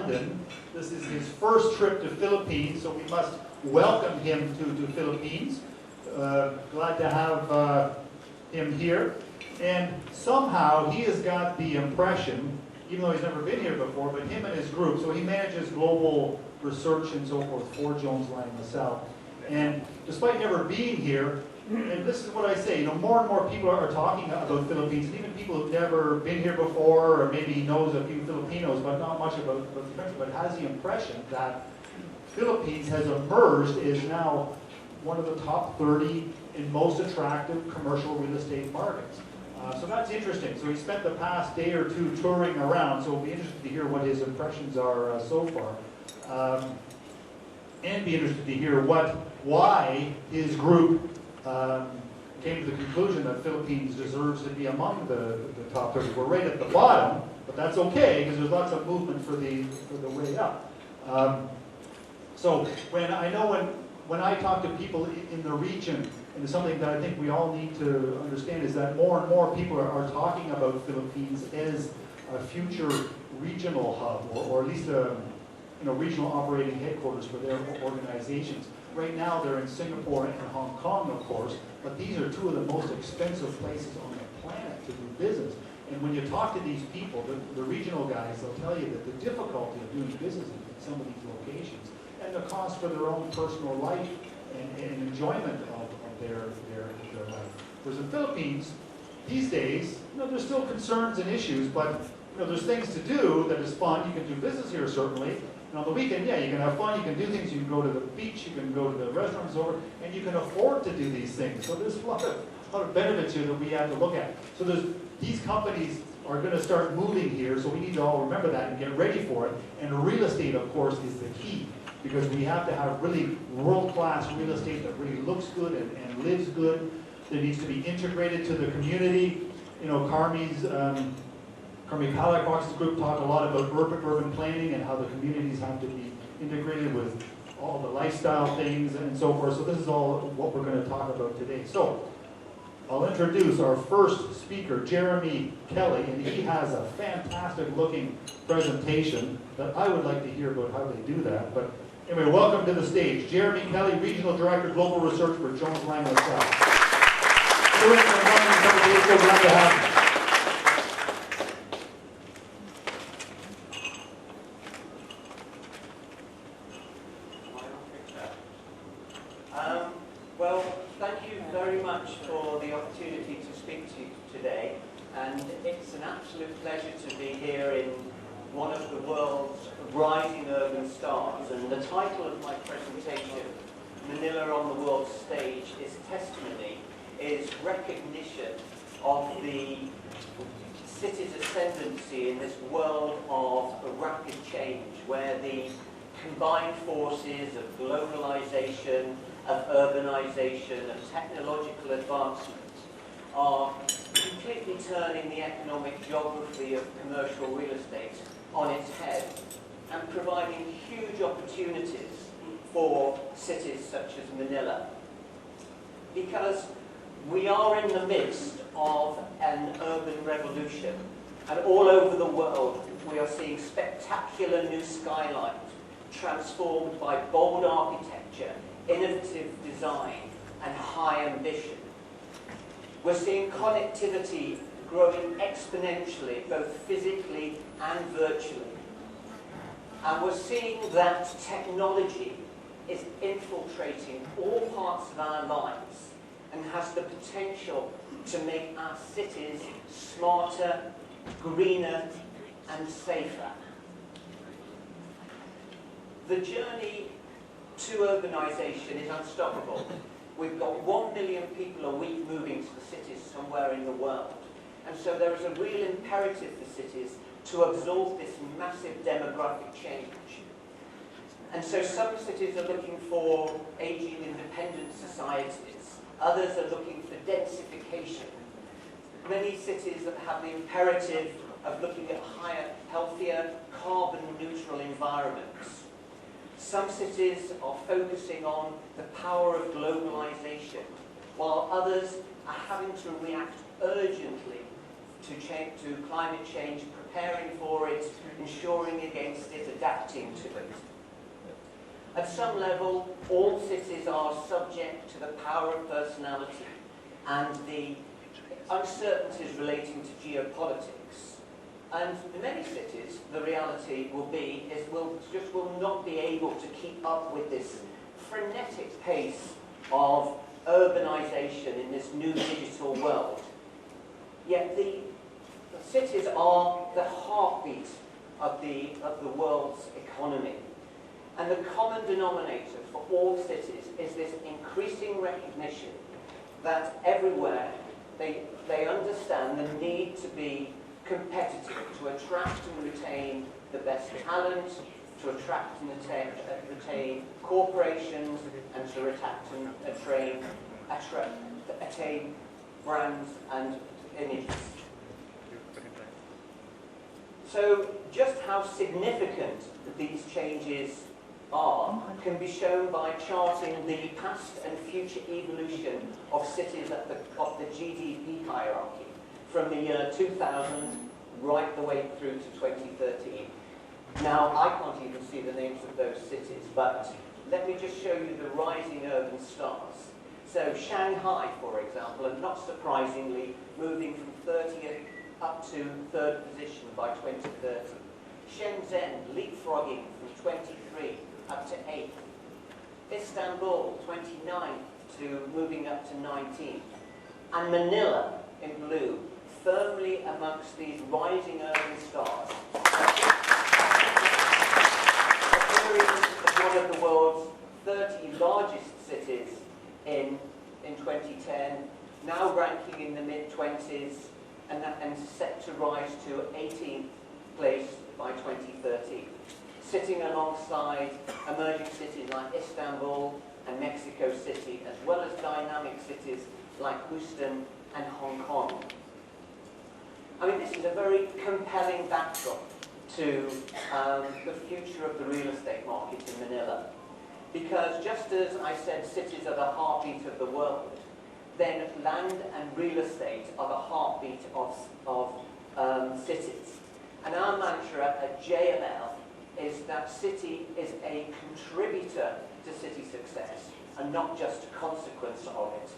London. This is his first trip to Philippines, so we must welcome him to Philippines. Glad to have him here. And somehow he has got the impression, even though he's never been here before, but him and his group, so he manages global research and so forth for Jones Lang LaSalle. And despite never being here, and this is what I say, more and more people are talking about Philippines, and even people who've never been here before, or maybe knows a few Filipinos, but not much about the country, but has the impression that Philippines has emerged as now one of the top 30 in most attractive commercial real estate markets. So that's interesting. So he spent the past day or two touring around, so we'll be interested to hear what his impressions are so far. And be interested to hear why his group came to the conclusion that Philippines deserves to be among the top 30. We're right at the bottom, but that's okay because there's lots of movement for the way up. So when I talk to people in the region, and it's something that I think we all need to understand, is that more and more people are talking about Philippines as a future regional hub, or at least a regional operating headquarters for their organizations. Right now they're in Singapore and Hong Kong, of course, but these are two of the most expensive places on the planet to do business. And when you talk to these people, the regional guys, they'll tell you that the difficulty of doing business in some of these locations, and the cost for their own personal life and enjoyment of their life. Whereas in the Philippines, these days, there's still concerns and issues, but there's things to do that is fun. You can do business here, certainly. And on the weekend, yeah, you can have fun, you can do things, you can go to the beach, you can go to the restaurants over, and you can afford to do these things. So there's a lot of benefits here that we have to look at. So these companies are going to start moving here, so we need to all remember that and get ready for it. And real estate, of course, is the key, because we have to have really world-class real estate that really looks good and lives good, that needs to be integrated to the community. Carmi Palacox's group talked a lot about urban planning and how the communities have to be integrated with all the lifestyle things and so forth. So this is all what we're going to talk about today. So I'll introduce our first speaker, Jeremy Kelly, and he has a fantastic looking presentation that I would like to hear about how they do that. But anyway, welcome to the stage, Jeremy Kelly, Regional Director, Global Research for Jones Lang LaSalle. So glad to have you. Well, thank you very much for the opportunity to speak to you today, and it's an absolute pleasure to be here in one of the world's rising urban stars. And the title of my presentation, Manila on the World Stage, is recognition of the city's ascendancy in this world of rapid change, where the combined forces of globalization, of urbanization, of technological advancement are completely turning the economic geography of commercial real estate on its head and providing huge opportunities for cities such as Manila. Because we are in the midst of an urban revolution, and all over the world we are seeing spectacular new skylines transformed by bold architecture, innovative design, and high ambition. We're seeing connectivity growing exponentially, both physically and virtually. And we're seeing that technology is infiltrating all parts of our lives and has the potential to make our cities smarter, greener, and safer. The journey to urbanization is unstoppable. We've got 1 million people a week moving to the cities somewhere in the world. And so there is a real imperative for cities to absorb this massive demographic change. And so some cities are looking for aging independent societies. Others are looking for densification. Many cities that have the imperative of looking at higher, healthier, carbon-neutral environments. Some cities are focusing on the power of globalization, while others are having to react urgently to climate change, preparing for it, ensuring against it, adapting to it. At some level, all cities are subject to the power of personality and the uncertainties relating to geopolitics. And in many cities, the reality will be is will not be able to keep up with this frenetic pace of urbanization in this new digital world. Yet the cities are the heartbeat of the world's economy. And the common denominator for all cities is this increasing recognition that everywhere they understand the need to be competitive, to attract and retain the best talent, to attract and retain corporations, and to attain brands and images. So just how significant these changes are can be shown by charting the past and future evolution of cities of the GDP hierarchy from the year 2000 right the way through to 2013. Now, I can't even see the names of those cities, but let me just show you the rising urban stars. So Shanghai, for example, and not surprisingly, moving from 30th up to 3rd position by 2030. Shenzhen leapfrogging from 23 up to 8th. Istanbul, 29th to moving up to 19th. And Manila, in blue, firmly amongst these rising urban stars. Appearing as one of the world's 30 largest cities in 2010, now ranking in the mid-20s, and set to rise to 18th place by 2030. Sitting alongside emerging cities like Istanbul and Mexico City, as well as dynamic cities like Houston and Hong Kong. I mean, this is a very compelling backdrop to the future of the real estate market in Manila. Because just as I said cities are the heartbeat of the world, then land and real estate are the heartbeat of cities. And our mantra at JLL is that city is a contributor to city success and not just a consequence of it.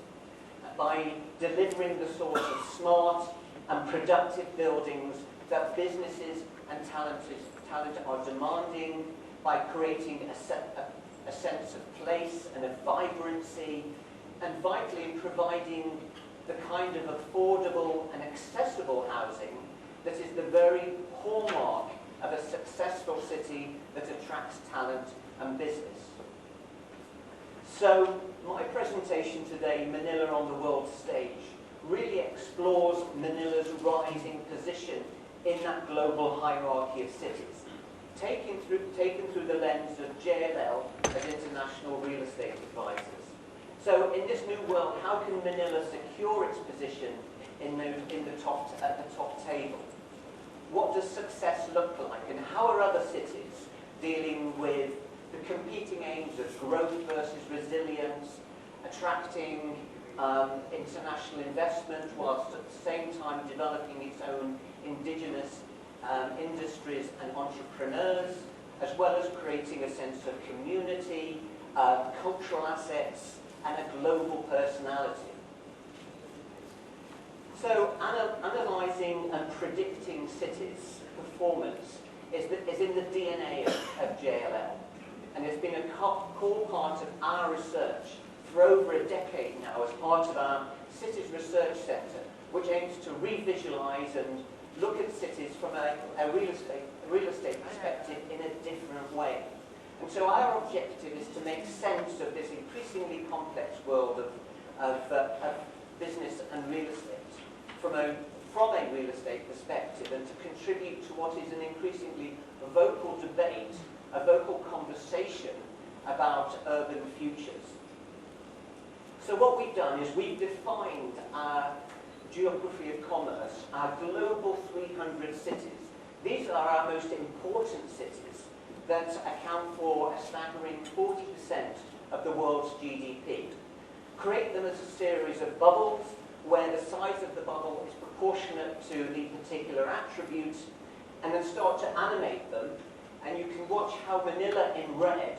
By delivering the sort of smart and productive buildings that businesses and talent are demanding, by creating a sense of place and of vibrancy, and vitally providing the kind of affordable and accessible housing that is the very hallmark of a successful city that attracts talent and business. So my presentation today, Manila on the World Stage, really explores Manila's rising position in that global hierarchy of cities, taken through the lens of JLL as international real estate advisors. So in this new world, how can Manila secure its position at the top table? What does success look like, and how are other cities dealing with the competing aims of growth versus resilience, attracting international investment whilst at the same time developing its own indigenous industries and entrepreneurs, as well as creating a sense of community, cultural assets, and a global personality. So analysing and predicting cities' performance is in the DNA of JLL, and it's been a core part of our research for over a decade now as part of our Cities Research Centre, which aims to revisualise and look at cities from a real estate perspective in a different way. And so our objective is to make sense of this increasingly complex world of business and real estate from a real estate perspective, and to contribute to what is an increasingly vocal debate, a vocal conversation about urban futures. So what we've done is we've defined our geography of commerce, our global 300 cities. These are our most important cities that account for a staggering 40% of the world's GDP. Create them as a series of bubbles where the size of the bubble is proportionate to the particular attribute, and then start to animate them. And you can watch how Manila in red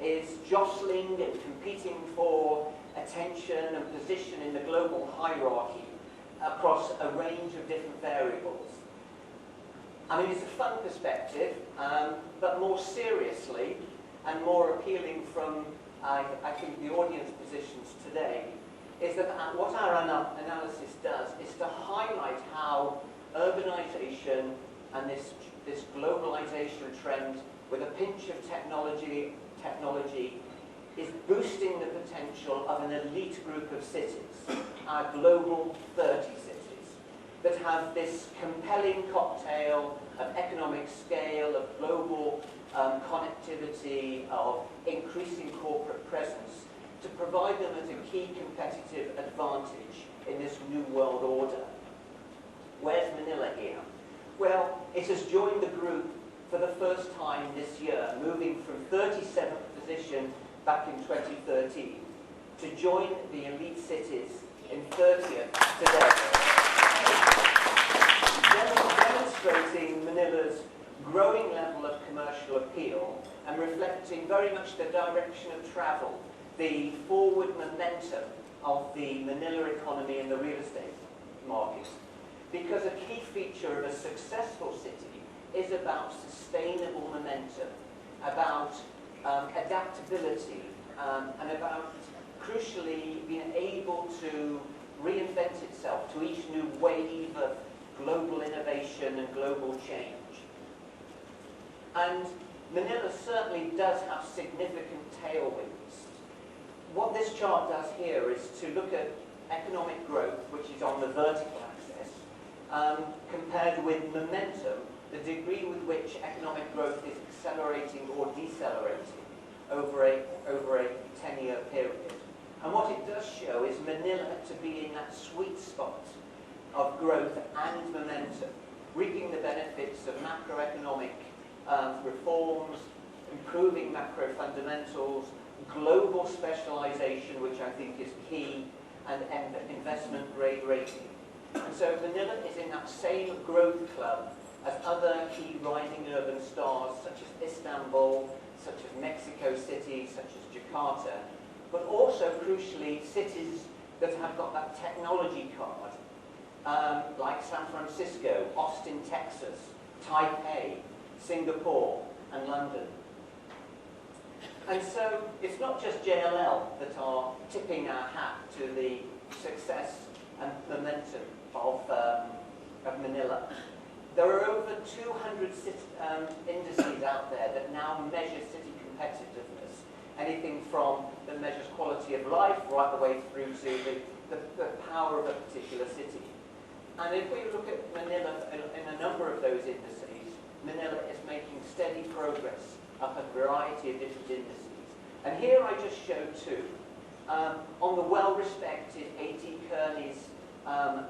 is jostling and competing for attention and position in the global hierarchy across a range of different variables. I mean, it's a fun perspective, but more seriously and more appealing from, I think, the audience positions today, is that what our analysis does is to highlight how urbanization and this globalization trend with a pinch of technology is boosting the potential of an elite group of cities, our global 30 cities, that have this compelling cocktail of economic scale, of global connectivity, of increasing corporate presence, to provide them as a key competitive advantage in this new world order. Where's Manila here? Well, it has joined the group for the first time this year, moving from 37th position back in 2013 to join the elite cities in 30th today, demonstrating Manila's growing level of commercial appeal and reflecting very much the direction of travel, the forward momentum of the Manila economy and the real estate market. Because a key feature of a successful city is about sustainable momentum, about adaptability, and about, crucially, being able to reinvent itself to each new wave of global innovation and global change. And Manila certainly does have significant tailwinds. What this chart does here is to look at economic growth, which is on the vertical axis, compared with momentum, the degree with which economic growth is accelerating or decelerating over a 10-year period. And what it does show is Manila to be in that sweet spot of growth and momentum, reaping the benefits of macroeconomic reforms, improving macro fundamentals, global specialization, which I think is key, and investment grade rating. And so Manila is in that same growth club as other key rising urban stars, such as Istanbul, such as Mexico City, such as Jakarta, but also, crucially, cities that have got that technology card, like San Francisco, Austin, Texas, Taipei, Singapore, and London. And so it's not just JLL that are tipping our hat to the success and momentum of Manila. There are over 200 indices out there that now measure city competitiveness. Anything from that measures quality of life right the way through to the power of a particular city. And if we look at Manila in a number of those indices, Manila is making steady progress up a variety of different indices. And here I just show two. On the well-respected A.T. Kearney's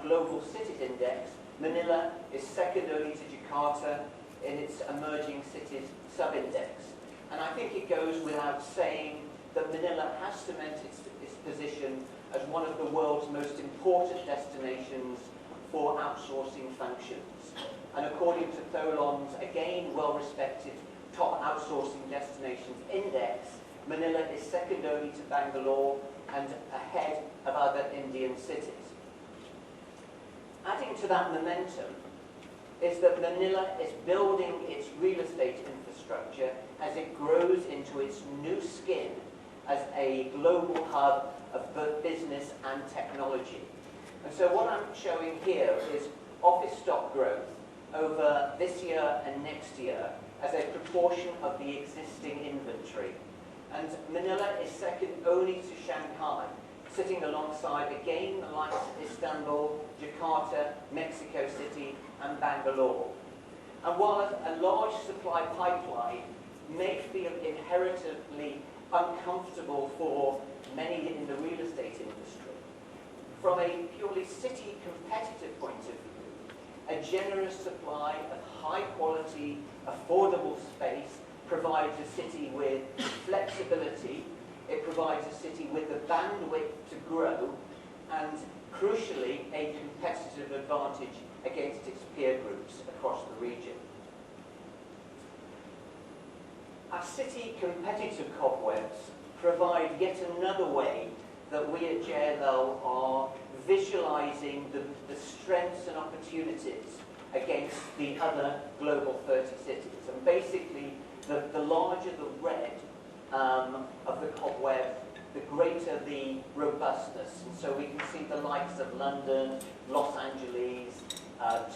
Global Cities Index, Manila is second only to Jakarta in its emerging cities sub-index. And I think it goes without saying that Manila has cemented its position as one of the world's most important destinations for outsourcing functions. And according to Tholon's, again, well-respected top outsourcing destinations index, Manila is second only to Bangalore and ahead of other Indian cities. Adding to that momentum is that Manila is building its real estate infrastructure as it grows into its new skin as a global hub of both business and technology. And so what I'm showing here is office stock growth over this year and next year as a proportion of the existing inventory. And Manila is second only to Shanghai, sitting alongside, again, the likes of Istanbul, Jakarta, Mexico City, and Bangalore. And while a large supply pipeline may feel inherently uncomfortable for many in the real estate industry, from a purely city competitive point of view, a generous supply of high-quality, affordable space provides a city with flexibility, it provides a city with the bandwidth to grow, and crucially a competitive advantage against its peer groups across the region. Our city competitive cobwebs provide yet another way that we at JLL are visualizing the strengths and opportunities against the other global 30 cities. And basically, the larger the red of the cobweb, the greater the robustness. And so we can see the likes of London, Los Angeles,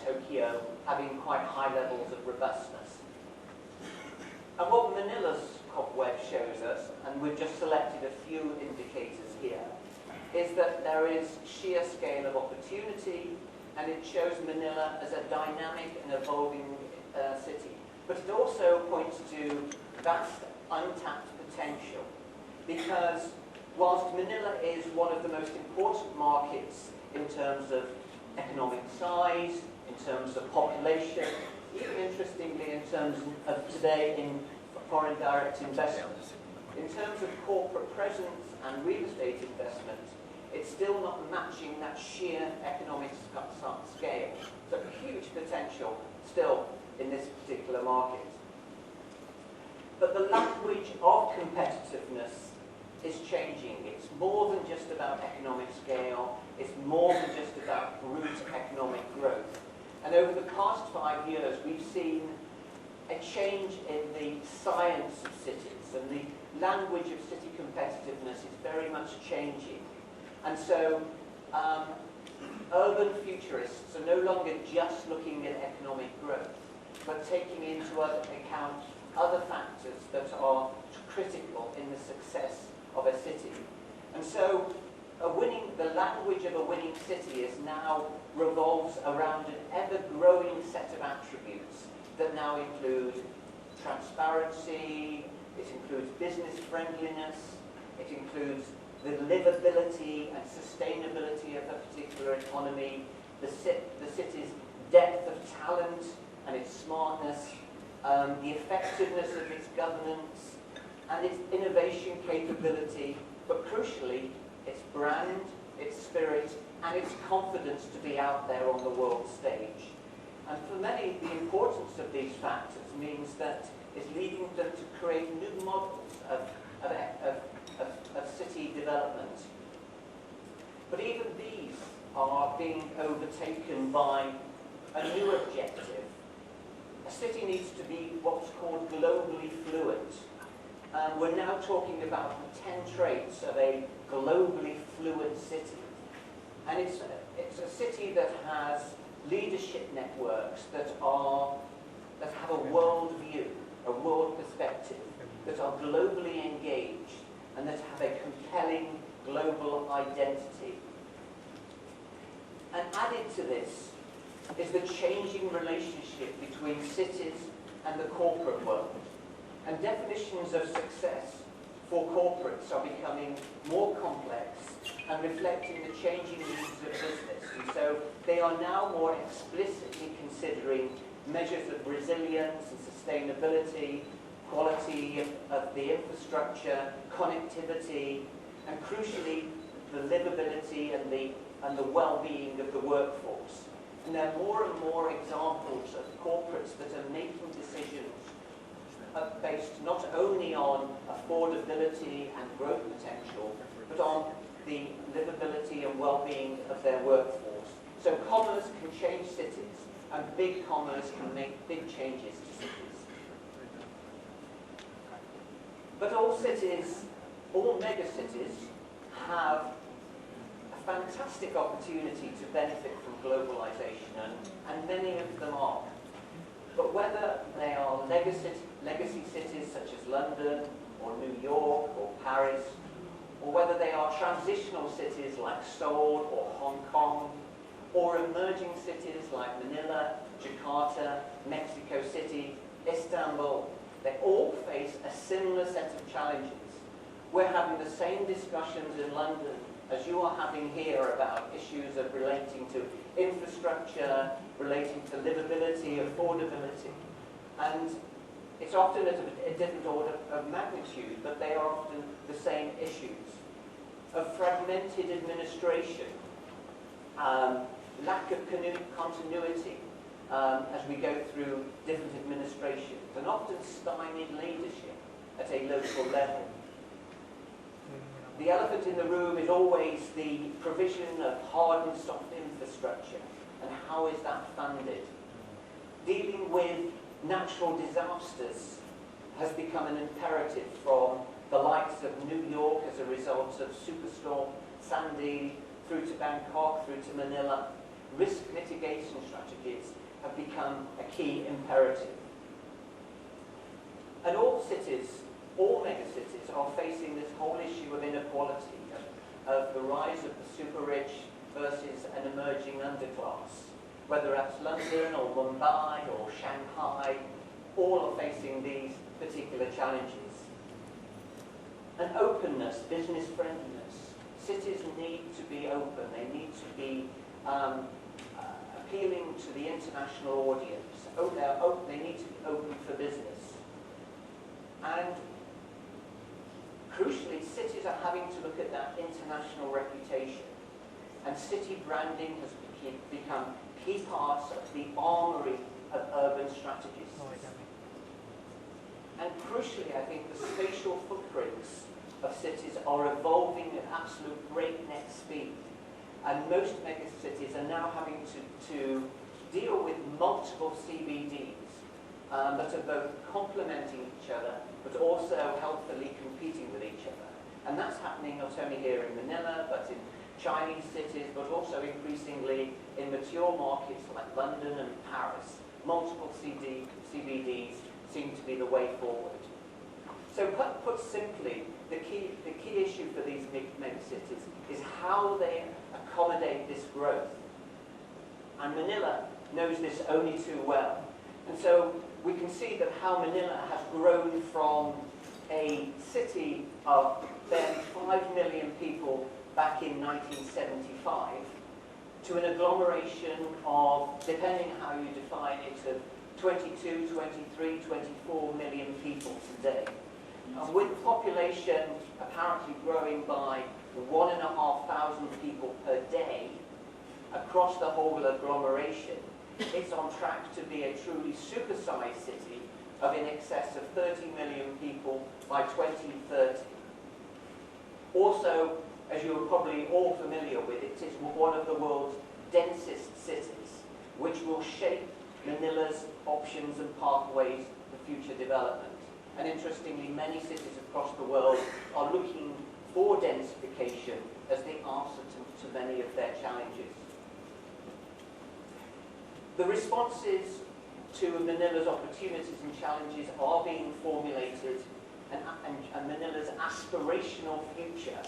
Tokyo having quite high levels of robustness. And what Manila's cobweb shows us, and we've just selected a few indicators here, is that there is sheer scale of opportunity, and it shows Manila as a dynamic and evolving city. But it also points to vast untapped potential, because whilst Manila is one of the most important markets in terms of economic size, in terms of population, even interestingly in terms of today in foreign direct investment, in terms of corporate presence and real estate investment, it's still not matching that sheer economic scale. So huge potential still in this particular market. But the language of competitiveness is changing. It's more than just about economic scale. It's more than just about brute economic growth. And over the past 5 years, we've seen a change in the science of cities, and the language of city competitiveness is very much changing. And so urban futurists are no longer just looking at economic growth, but taking into account other factors that are critical in the success of a city. And so the language of a winning city is now revolves around an ever-growing set of attributes that now include transparency, it includes business friendliness, it includes the livability and sustainability of a particular economy, the city's depth of talent and its smartness, the effectiveness of its governance, and its innovation capability, but crucially, its brand, its spirit, and its confidence to be out there on the world stage. And for many, the importance of these factors means that it's leading them to create new models of city development. But even these are being overtaken by a new objective. A city needs to be what's called globally fluent. We're now talking about the 10 traits of a globally fluent city. And it's a city that has leadership networks that have a world view, a world perspective, that are globally engaged, and that have a compelling global identity. And added to this is the changing relationship between cities and the corporate world. And definitions of success for corporates are becoming more complex and reflecting the changing needs of business. And so they are now more explicitly considering measures of resilience and sustainability, quality of the infrastructure, connectivity, and crucially, the livability and the well-being of the workforce. And there are more and more examples of corporates that are making decisions based not only on affordability and growth potential, but on the livability and well-being of their workforce. So commerce can change cities, and big commerce can make big changes to cities. But all cities, all megacities, have a fantastic opportunity to benefit from globalization, and many of them are. But whether they are legacy cities such as London, or New York, or Paris, or whether they are transitional cities like Seoul or Hong Kong, or emerging cities like Manila, Jakarta, Mexico City, Istanbul, they all face a similar set of challenges. We're having the same discussions in London as you are having here about issues of relating to infrastructure, relating to livability, affordability. And it's often at a different order of magnitude, but they are often the same issues. Of fragmented administration, lack of continuity as we go through different administrations, and often stymied leadership at a local level. The elephant in the room is always the provision of hard and soft infrastructure, and how is that funded? Dealing with natural disasters has become an imperative from the likes of New York as a result of Superstorm Sandy, through to Bangkok, through to Manila. Risk mitigation strategies have become a key imperative. And all cities, all megacities, are facing this whole issue of inequality, of the rise of the super rich versus an emerging underclass. Whether that's London or Mumbai or Shanghai, all are facing these particular challenges. And openness, business friendliness. Cities need to be open. They need to be appealing to the international audience. They need to be open for business. And crucially, cities are having to look at that international reputation. And city branding has become key parts of the armory of urban strategies. And crucially, I think the spatial footprints of cities are evolving at absolute breakneck speed. And most megacities are now having to deal with multiple CBDs that are both complementing each other, but also healthily competing with each other. And that's happening not only here in Manila, but in Chinese cities, but also increasingly in mature markets like London and Paris. Multiple CBDs seem to be the way forward. So put simply, the key issue for these megacities is how they accommodate this growth. And Manila knows this only too well. And so we can see that how Manila has grown from a city of barely 5 million people back in 1975 to an agglomeration of, depending how you define it, of 22, 23, 24 million people today. And with population apparently growing by 1,500 people per day across the whole agglomeration, it's on track to be a truly supersized city of in excess of 30 million people by 2030. Also, as you are probably all familiar with, it is one of the world's densest cities, which will shape Manila's options and pathways for future development. And interestingly, many cities across the world are looking for densification as the answer to many of their challenges. The responses to Manila's opportunities and challenges are being formulated, and Manila's aspirational future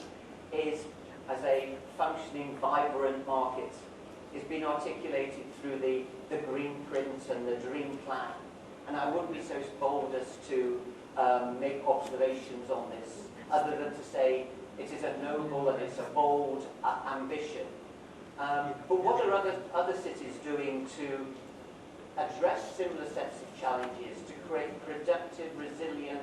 is as a functioning, vibrant market. It's been articulated through the green print and the dream plan. And I wouldn't be so bold as to make observations on this, other than to say it is a noble and it's a bold ambition. But what are other cities doing to address similar sets of challenges, to create productive, resilient,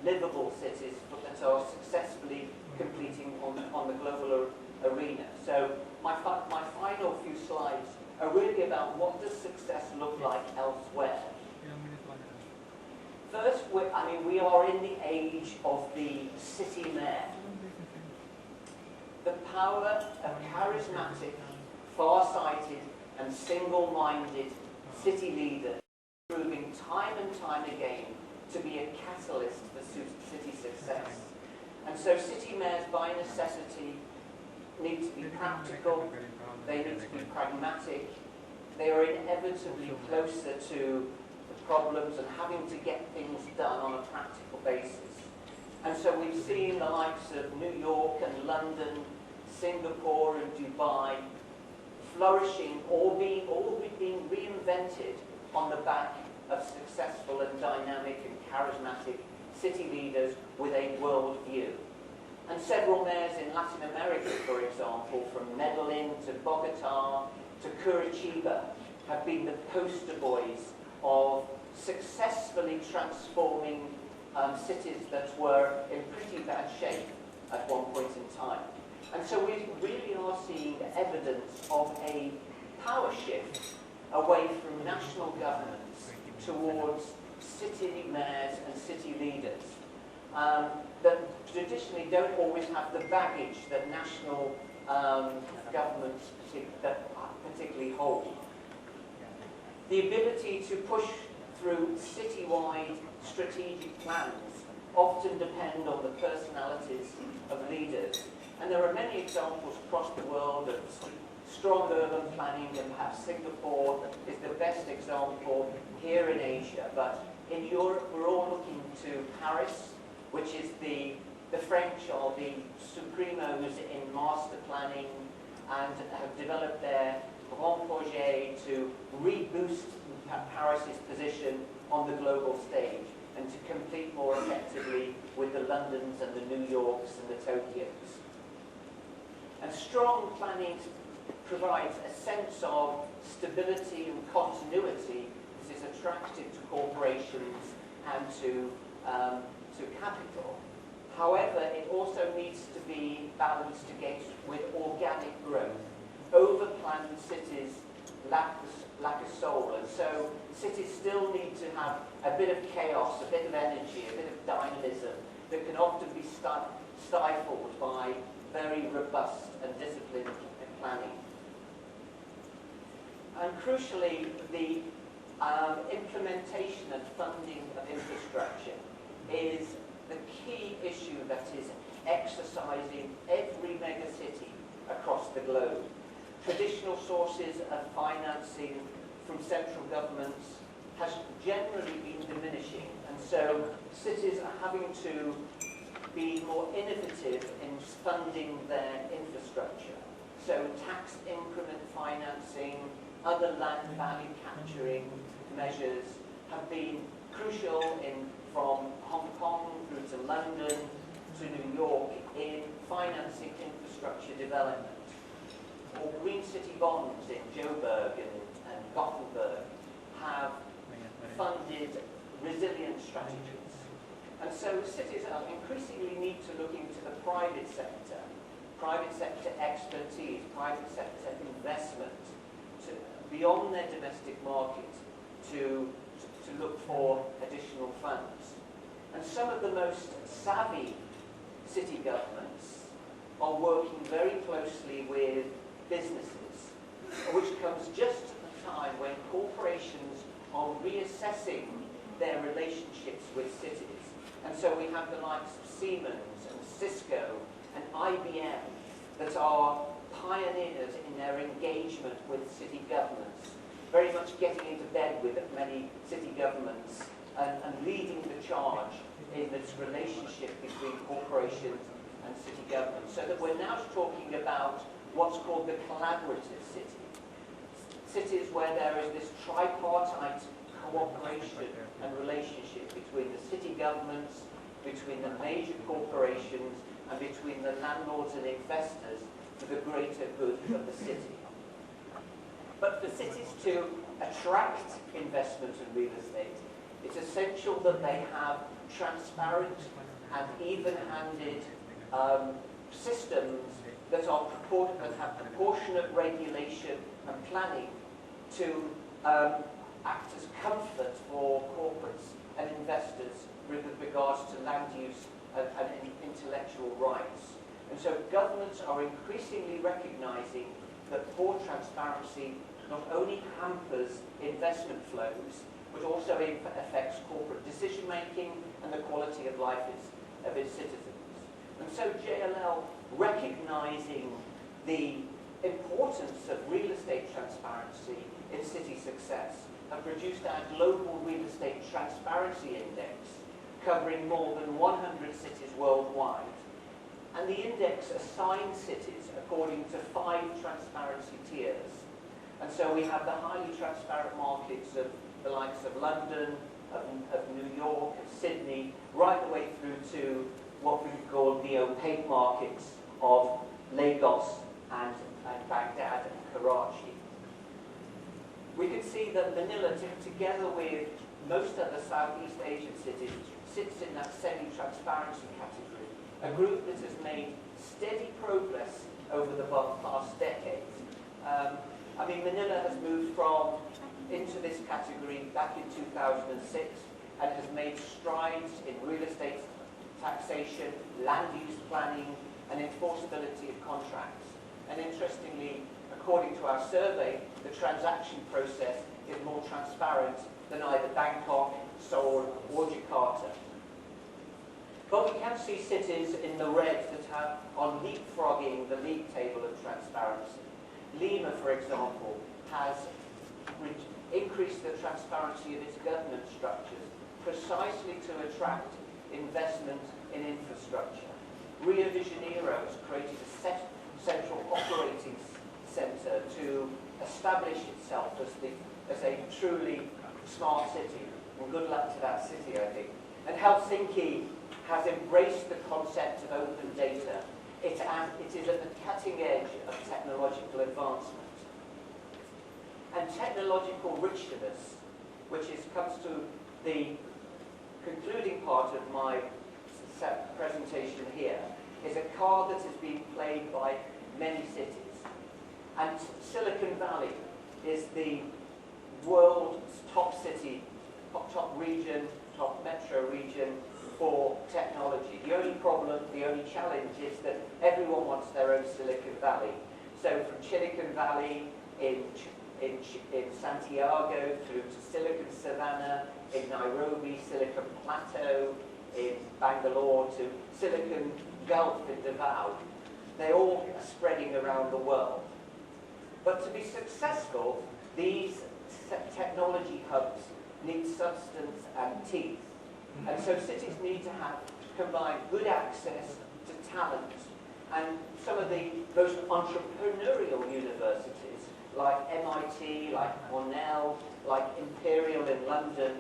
livable cities that are successfully competing on the global arena? So my final few slides are really about what does success look like elsewhere. First, we are in the age of the city mayor. The power of charismatic, far-sighted and single-minded city leaders proving time and time again to be a catalyst for city success. And so city mayors by necessity need to be practical, they need to be pragmatic, they are inevitably closer to the problems and having to get things done on a practical basis. And so we've seen the likes of New York and London, Singapore and Dubai flourishing, all being reinvented on the back of successful and dynamic and charismatic city leaders with a world view. And several mayors in Latin America, for example, from Medellin to Bogota to Curitiba, have been the poster boys of successfully transforming cities that were in pretty bad shape at one point in time. And so we really are seeing evidence of a power shift away from national governments towards city mayors and city leaders that traditionally don't always have the baggage that national governments particularly hold. The ability to push through citywide strategic plans often depend on the personalities of leaders. And there are many examples across the world of strong urban planning, and perhaps Singapore is the best example here in Asia. But in Europe, we're all looking to Paris, which is the French are the supremos in master planning and have developed their grand projet to reboost Paris's position on the global stage and to compete more effectively with the Londons and the New Yorks and the Tokyos. And strong planning provides a sense of stability and continuity that is attractive to corporations and to capital. However, it also needs to be balanced against with organic growth. Over-planned cities lack a soul, and so cities still need to have a bit of chaos, a bit of energy, a bit of dynamism that can often be stifled by very robust and disciplined planning. And crucially, the implementation and funding of infrastructure is the key issue that is exercising every megacity across the globe. Traditional sources of financing from central governments has generally been diminishing, and so cities are having to be more innovative in funding their infrastructure. So tax increment financing, other land value capturing measures have been crucial from Hong Kong through to London to New York in financing infrastructure development. Or green city bonds in Joburg and Gothenburg have funded resilience strategies. And so cities are increasingly need to look into the private sector expertise, private sector investment beyond their domestic market to look for additional funds. And some of the most savvy city governments are working very closely with businesses, which comes just at the time when corporations are reassessing their relationships with cities. And so we have the likes of Siemens and Cisco and IBM that are pioneers in their engagement with city governments, very much getting into bed with many city governments and leading the charge in this relationship between corporations and city governments. So that we're now talking about what's called the collaborative city. Cities where there is this tripartite cooperation and relationship between the city governments, between the major corporations, and between the landlords and investors for the greater good of the city. But for cities to attract investment in real estate, it's essential that they have transparent and even-handed systems that have proportionate regulation and planning to act as comfort for corporates and investors with regards to land use and intellectual rights. And so governments are increasingly recognizing that poor transparency not only hampers investment flows, but also affects corporate decision-making and the quality of life of its citizens. And so JLL, recognizing the importance of real estate transparency in city success, have produced our Global Real Estate Transparency Index, covering more than 100 cities worldwide. And the index assigns cities according to 5 transparency tiers. And so we have the highly transparent markets of the likes of London, of New York, of Sydney, right the way through to what we call the opaque markets of Lagos and Baghdad and Karachi. We can see that Manila, together with most other Southeast Asian cities, sits in that semi-transparency category, a group that has made steady progress over the past decade. I mean, Manila has moved into this category back in 2006 and has made strides in real estate taxation, land use planning, and enforceability of contracts. And interestingly, according to our survey, the transaction process is more transparent than either Bangkok, Seoul, or Jakarta. But we can see cities in the red that are leapfrogging the league table of transparency. Lima, for example, has increased the transparency of its governance structures precisely to attract investment in infrastructure. Rio de Janeiro has created a central operating centre to establish itself as a truly smart city. And good luck to that city, I think. And Helsinki has embraced the concept of open data. It is at the cutting edge of technological advancement. And technological richness, which comes to the concluding part of my presentation here, is a card that has been played by many cities. And Silicon Valley is the world's top city, top region, top metro region for technology. The only problem, the only challenge is that everyone wants their own Silicon Valley. So from Silicon Valley in Santiago through to Silicon Savannah, in Nairobi, Silicon Plateau, in Bangalore to Silicon Gulf in Davao, they all are spreading around the world. But to be successful, these technology hubs need substance and teeth. And so cities need to combine good access to talent. And some of the most entrepreneurial universities, like MIT, like Cornell, like Imperial in London,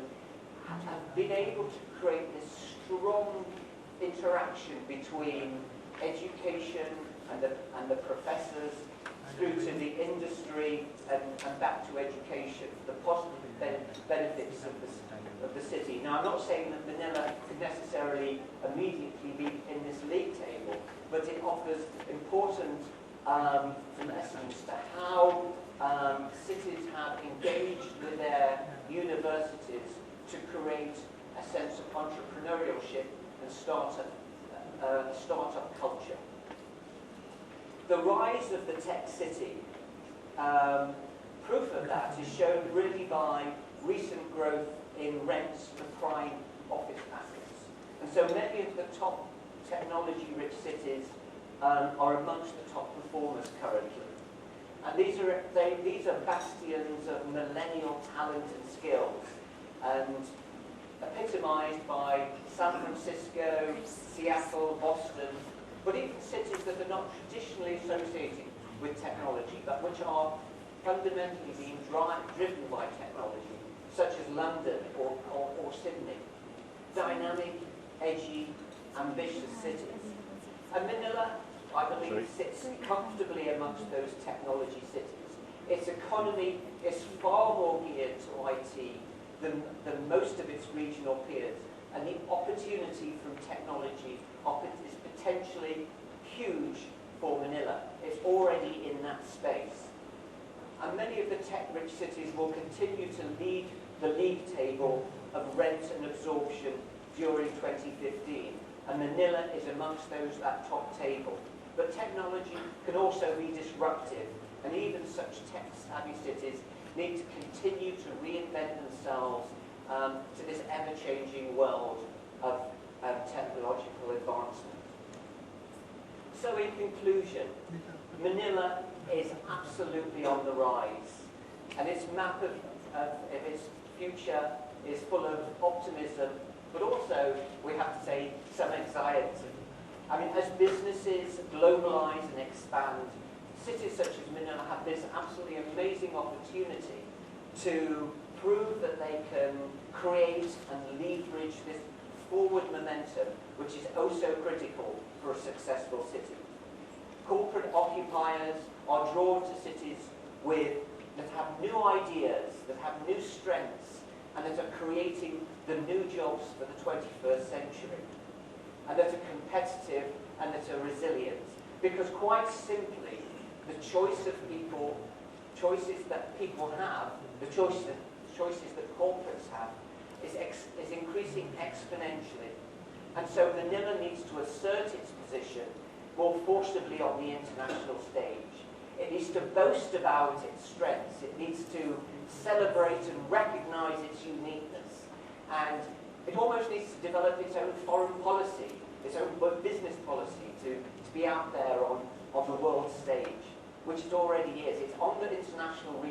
have been able to create this strong interaction between education and the professors through to the industry and back to education, the positive benefits of the city. Now, I'm not saying that Manila could necessarily immediately be in this league table, but it offers important lessons to how cities have engaged with their universities to create a sense of entrepreneurship and startup culture. The rise of the tech city, proof of that is shown really by recent growth in rents for prime office assets. And so many of the top technology-rich cities are amongst the top performers currently. And these are bastions of millennial talent and skills, and epitomized by San Francisco, Seattle, Boston, but even cities that are not traditionally associated with technology, but which are fundamentally being driven by technology, such as London or Sydney. Dynamic, edgy, ambitious cities. And Manila, I believe, sits comfortably amongst those technology cities. Its economy is far more geared to IT than most of its regional peers, and the opportunity from technology is potentially huge for Manila. It's already in that space. And many of the tech-rich cities will continue to lead the league table of rent and absorption during 2015. And Manila is amongst that top table. But technology can also be disruptive, and even such tech-savvy cities need to continue to reinvent themselves to this ever-changing world of technological advancement. So in conclusion, Manila is absolutely on the rise, and its map of its future is full of optimism, but also, we have to say, some anxiety. I mean, as businesses globalize and expand, cities such as Manila have this absolutely amazing opportunity to prove that they can create and leverage this forward momentum, which is oh so critical for a successful city. Corporate occupiers are drawn to cities that have new ideas, that have new strengths, and that are creating the new jobs for the 21st century, and that are competitive and that are resilient. Because quite simply, the choices that people have, the choices that corporates have, is increasing exponentially. And so Manila needs to assert its position more forcibly on the international stage. It needs to boast about its strengths. It needs to celebrate and recognize its uniqueness. And it almost needs to develop its own foreign policy, its own business policy to be out there on the world stage, which it already is. It's on the international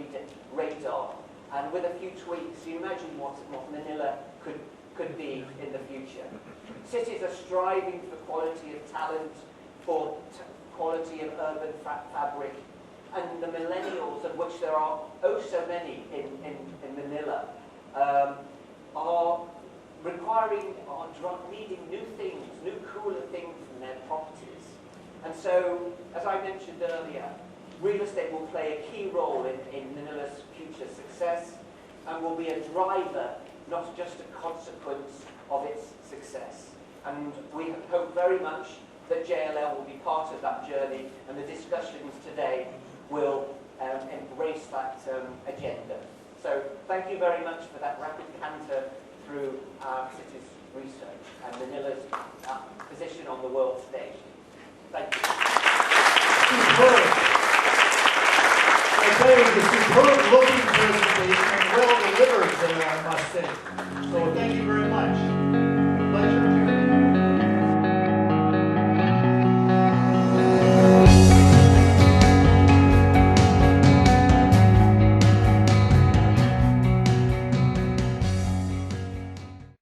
radar. And with a few tweaks, you imagine what Manila could be in the future. Cities are striving for quality of talent, for quality of urban fabric, and the millennials, of which there are oh so many in Manila, are needing new things, new cooler things in their properties. And so, as I mentioned earlier, real estate will play a key role in Manila's future success and will be a driver, not just a consequence of its success. And we hope very much that JLL will be part of that journey, and the discussions today will embrace that agenda. So thank you very much for that rapid canter through our city's research and Manila's position on the world stage. Thank you. Superb. I tell you, the superb look